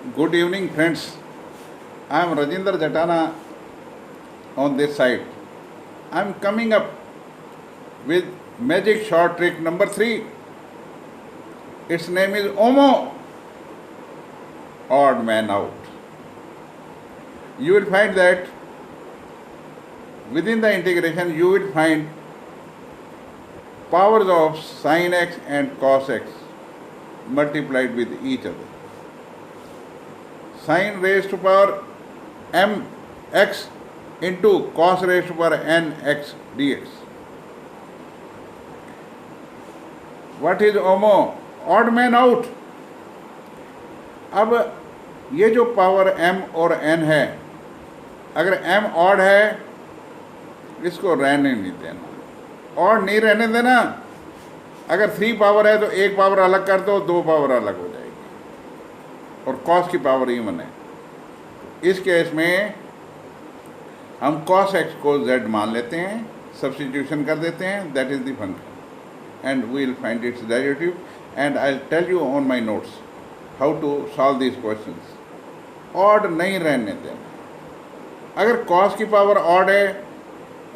Good evening, friends. I am Rajinder Jatana on this side. I am coming up with magic short trick number 3. Its name is OMO, odd man out. You will find that within the integration you will find powers of sin x and cos x multiplied with each other. Sin raised to power mx into cos raised to power nx dx. What is OMO? Odd man out. अब ये जो power m और n है, अगर m odd है इसको रहने नहीं देना, ऑड नहीं रहने देना। अगर 3 पावर है तो एक पावर अलग कर दो, 2 पावर अलग हो जाएगी और cos की पावर इवन है। इस केस में हम cos x को z मान लेते हैं, सब्स्टिट्यूशन कर देते हैं, that is the function and we will find its derivative and I will tell you on my notes how to solve these questions. Odd नहीं रहने देना। अगर cos की पावर ऑड है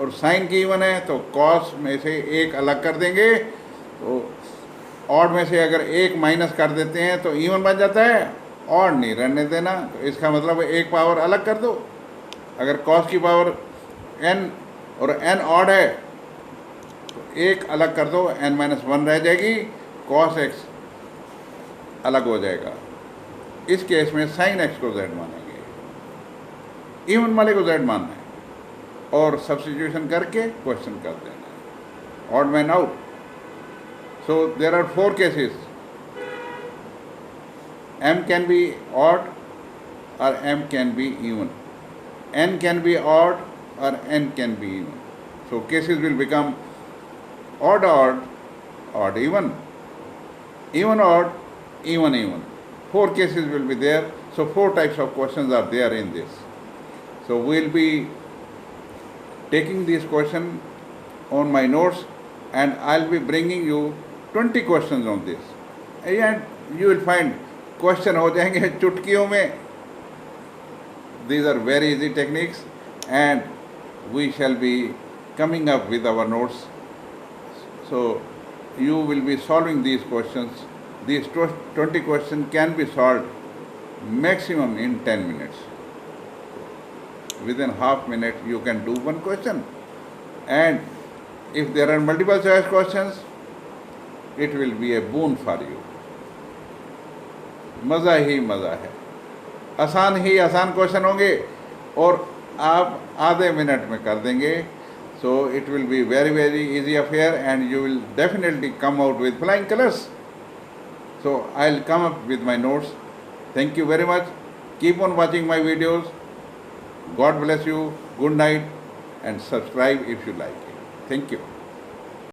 और साइन की इवन है तो cos में से एक अलग कर देंगे, तो ऑड में से अगर एक माइनस कर देते हैं तो इवन बन जाता है। ऑड नहीं रहने देना, तो इसका मतलब एक पावर अलग कर दो। अगर cos की पावर n और n ऑड है तो एक अलग कर दो, n-1 रह जाएगी, cos x अलग हो जाएगा। इस केस में sin x को z मानेंगे, इवन वाले को z मानना है और सब्स्टिट्यूशन करके क्वेश्चन कर देना है। Odd man out. So there are 4 cases. m can be odd or m can be even, n can be odd or n can be even. So cases will become odd odd, odd even, even odd, even even. 4 cases will be there. So 4 types of questions are there in this. So we will be taking this question on my notes and I will be bringing you 20 questions on this, and you will find question हो जाएंगे चुटकियों में। These are very easy techniques and we shall be coming up with our notes. So you will be solving these questions. These 20 questions can be solved maximum in 10 minutes. Within half minute you can do one question, and if there are multiple choice questions it will be a boon for you. मज़ा ही मज़ा है। आसान ही आसान question होंगे और आप आधे minute में कर देंगे। So it will be very very easy affair and you will definitely come out with flying colours. So I will come up with my notes. Thank you very much. Keep on watching my videos. God bless you. Good night and subscribe if you like it. Thank you.